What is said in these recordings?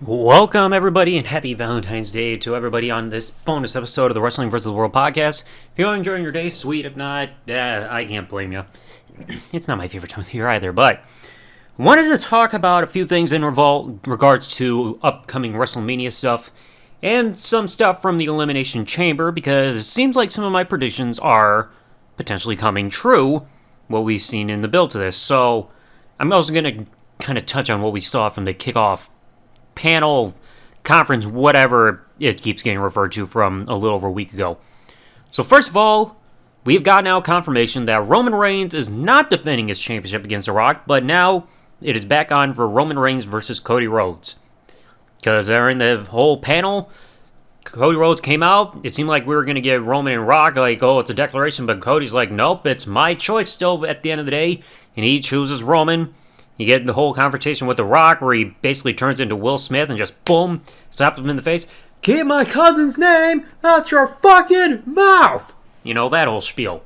Welcome, everybody, and happy Valentine's Day to everybody on this bonus episode of the Wrestling vs. the World podcast. If you're enjoying your day, sweet. If not, I can't blame you. It's not my favorite time of the year either, but I wanted to talk about a few things in regards to upcoming Wrestlemania stuff and some stuff from the Elimination Chamber, because it seems like some of my predictions are potentially coming true, what we've seen in the build to this. So I'm also going to kind of touch on what we saw from the kickoff panel, conference, whatever it keeps getting referred to from a little over a week ago. So first of all, we've got now confirmation that Roman Reigns is not defending his championship against The Rock, but now it is back on for Roman Reigns versus Cody Rhodes. Because during the whole panel, Cody Rhodes came out, it seemed like we were going to get Roman and Rock, like, oh, it's a declaration, but Cody's like, nope, it's my choice still at the end of the day, and he chooses Roman. You get the whole confrontation with The Rock where he basically turns into Will Smith and just boom, slaps him in the face. Keep my cousin's name out your fucking mouth! You know, that whole spiel.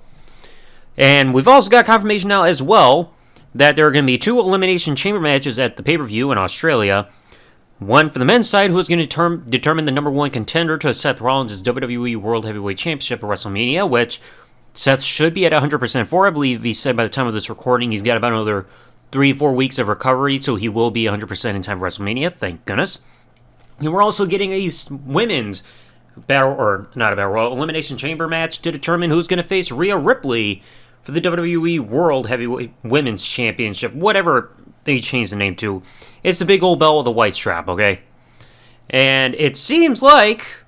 And we've also got confirmation now as well that there are going to be 2 Elimination Chamber matches at the pay-per-view in Australia. One for the men's side, who's going to determine the number 1 contender to Seth Rollins' WWE World Heavyweight Championship at WrestleMania, which Seth should be at 100% for. I believe he said by the time of this recording he's got about another 3-4 weeks of recovery, so he will be 100% in time for WrestleMania, thank goodness. And we're also getting a women's Elimination Chamber match to determine who's going to face Rhea Ripley for the WWE World Heavyweight Women's Championship, whatever they changed the name to. It's a big old belt with a white strap, okay? And it seems like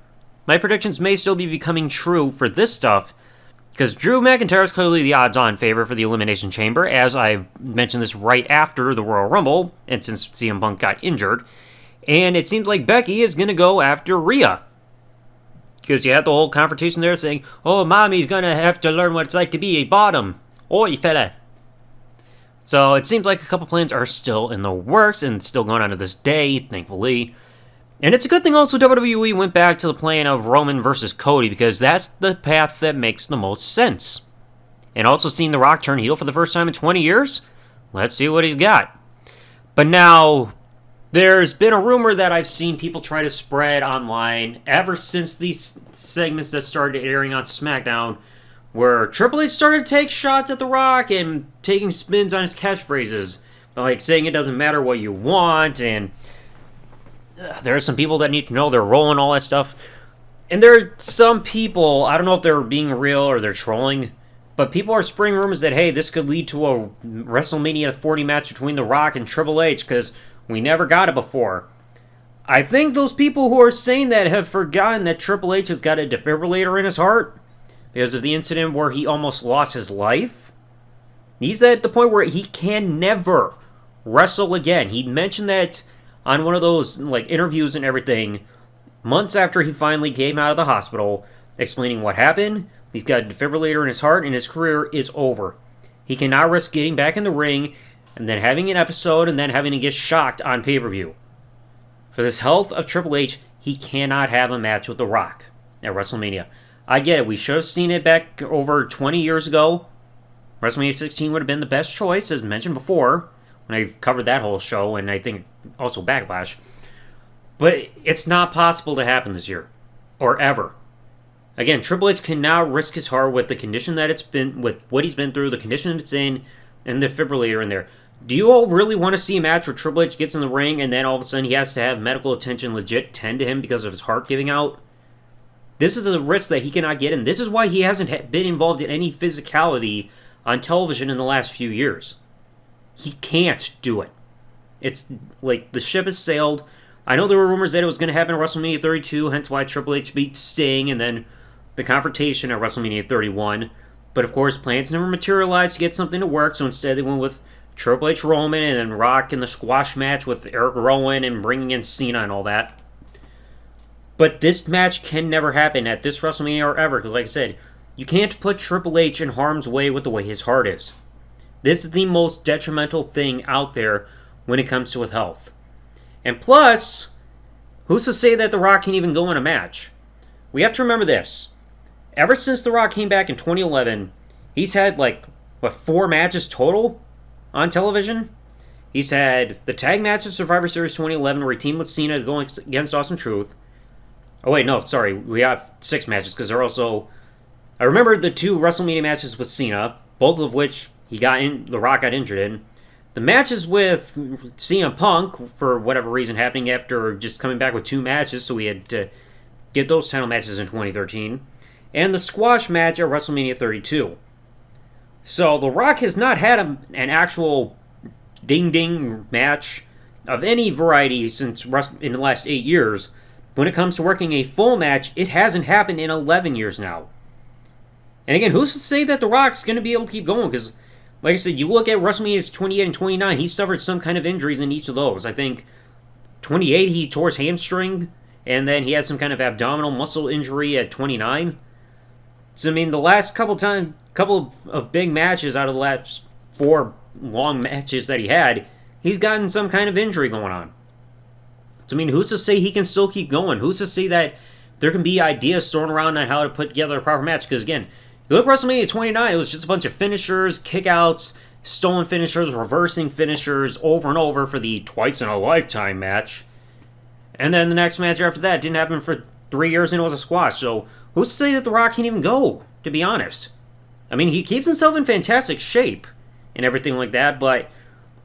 my predictions may still be becoming true for this stuff, because Drew McIntyre is clearly the odds-on favorite for the Elimination Chamber, as I've mentioned this right after the Royal Rumble, and since CM Punk got injured. And it seems like Becky is going to go after Rhea. Because you had the whole confrontation there saying, oh, mommy's going to have to learn what it's like to be a bottom. Oi, fella. So it seems like a couple plans are still in the works, and still going on to this day, thankfully. And it's a good thing also WWE went back to the plan of Roman versus Cody, because that's the path that makes the most sense. And also seeing The Rock turn heel for the first time in 20 years, let's see what he's got. But now, there's been a rumor that I've seen people try to spread online ever since these segments that started airing on SmackDown, where Triple H started to take shots at The Rock and taking spins on his catchphrases, like saying it doesn't matter what you want, and there are some people that need to know their role and all that stuff. And there are some people, I don't know if they're being real or they're trolling, but people are spreading rumors that, hey, this could lead to a WrestleMania 40 match between The Rock and Triple H, because we never got it before. I think those people who are saying that have forgotten that Triple H has got a defibrillator in his heart because of the incident where he almost lost his life. He's at the point where he can never wrestle again. He mentioned that on one of those interviews and everything, months after he finally came out of the hospital, explaining what happened. He's got a defibrillator in his heart, and his career is over. He cannot risk getting back in the ring, and then having an episode, and then having to get shocked on pay-per-view. For this health of Triple H, he cannot have a match with The Rock at WrestleMania. I get it, we should have seen it back over 20 years ago. WrestleMania 16 would have been the best choice, as mentioned before, when I covered that whole show, and I think also Backlash. But it's not possible to happen this year. Or ever. Again, Triple H cannot risk his heart with the condition that it's been, with what he's been through, the condition it's in, and the defibrillator in there. Do you all really want to see a match where Triple H gets in the ring and then all of a sudden he has to have medical attention legit tend to him because of his heart giving out? This is a risk that he cannot get in. This is why he hasn't been involved in any physicality on television in the last few years. He can't do it. It's like the ship has sailed. I know there were rumors that it was going to happen at WrestleMania 32, hence why Triple H beat Sting, and then the confrontation at WrestleMania 31. But of course, plans never materialized to get something to work, so instead they went with Triple H Roman and then Rock in the squash match with Eric Rowan and bringing in Cena and all that. But this match can never happen at this WrestleMania or ever, because like I said, you can't put Triple H in harm's way with the way his heart is. This is the most detrimental thing out there when it comes to his health. And plus, who's to say that The Rock can even go in a match? We have to remember this. Ever since The Rock came back in 2011, he's had 4 matches total on television? He's had the tag match of Survivor Series 2011 where he teamed with Cena going against Austin Truth. Oh, wait, no, sorry. We have 6 matches because they're also... I remember the 2 WrestleMania matches with Cena, both of which The Rock got injured in. The matches with CM Punk, for whatever reason, happening after just coming back with 2 matches, so we had to get those title matches in 2013. And the squash match at WrestleMania 32. So The Rock has not had an actual ding-ding match of any variety since in the last 8 years. When it comes to working a full match, it hasn't happened in 11 years now. And again, who's to say that The Rock's going to be able to keep going? Because, like I said, you look at WrestleMania 28 and 29, he suffered some kind of injuries in each of those. I think 28, he tore his hamstring, and then he had some kind of abdominal muscle injury at 29. So, I mean, the last couple of big matches out of the last 4 long matches that he had, he's gotten some kind of injury going on. So, I mean, who's to say he can still keep going? Who's to say that there can be ideas thrown around on how to put together a proper match? Because, again, you look at WrestleMania 29, it was just a bunch of finishers, kickouts, stolen finishers, reversing finishers over and over for the twice-in-a-lifetime match. And then the next match after that didn't happen for 3 years and it was a squash. So, who's to say that The Rock can't even go, to be honest? I mean, he keeps himself in fantastic shape and everything like that, but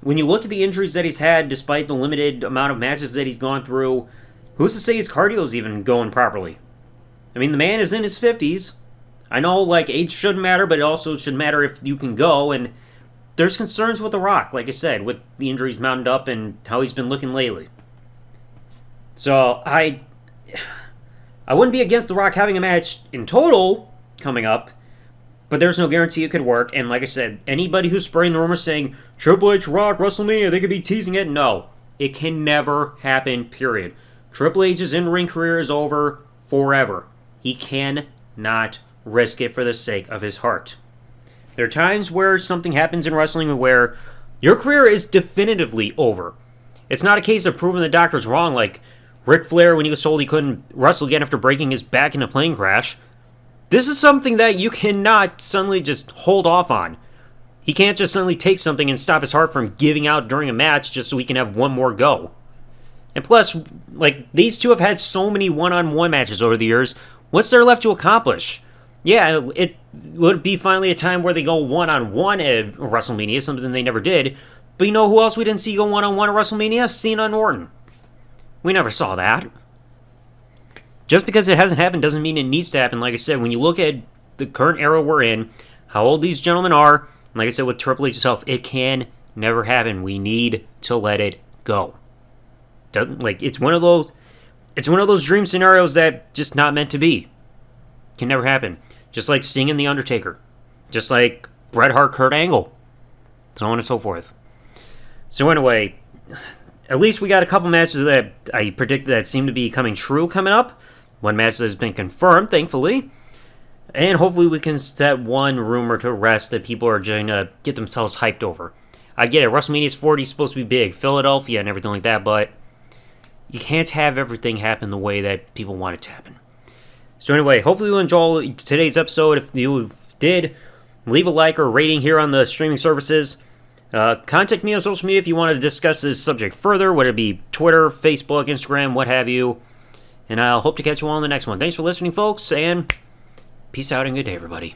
when you look at the injuries that he's had, despite the limited amount of matches that he's gone through, who's to say his cardio's even going properly? I mean, the man is in his 50s. I know, like, age shouldn't matter, but it also should matter if you can go, and there's concerns with The Rock, like I said, with the injuries mounted up and how he's been looking lately. So, I wouldn't be against The Rock having a match in total coming up, but there's no guarantee it could work, and like I said, anybody who's spreading the rumors saying, Triple H, Rock, WrestleMania, they could be teasing it, no. It can never happen, period. Triple H's in-ring career is over forever. He cannot risk it for the sake of his heart. There are times where something happens in wrestling where your career is definitively over. It's not a case of proving the doctor's wrong, like Ric Flair when he was told he couldn't wrestle again after breaking his back in a plane crash. This is something that you cannot suddenly just hold off on. He can't just suddenly take something and stop his heart from giving out during a match just so he can have one more go. And plus, like, these two have had so many one-on-one matches over the years. What's there left to accomplish? Yeah, it would be finally a time where they go one-on-one at WrestleMania, something they never did. But you know who else we didn't see go one-on-one at WrestleMania? Cena and Orton. We never saw that. Just because it hasn't happened doesn't mean it needs to happen. Like I said, when you look at the current era we're in, how old these gentlemen are, and like I said with Triple H himself, it can never happen. We need to let it go. It's one of those dream scenarios that just not meant to be. Can never happen. Just like Sting and The Undertaker. Just like Bret Hart, Kurt Angle. So on and so forth. So anyway, at least we got a couple matches that I predicted that seem to be coming true coming up. One match that has been confirmed, thankfully. And hopefully we can set one rumor to rest that people are going to get themselves hyped over. I get it, WrestleMania 40 is supposed to be big, Philadelphia and everything like that, but you can't have everything happen the way that people want it to happen. So anyway, hopefully you enjoy today's episode. If you did, leave a like or rating here on the streaming services. Contact me on social media if you want to discuss this subject further, whether it be Twitter, Facebook, Instagram, what have you. And I'll hope to catch you all in the next one. Thanks for listening, folks, and peace out and good day, everybody.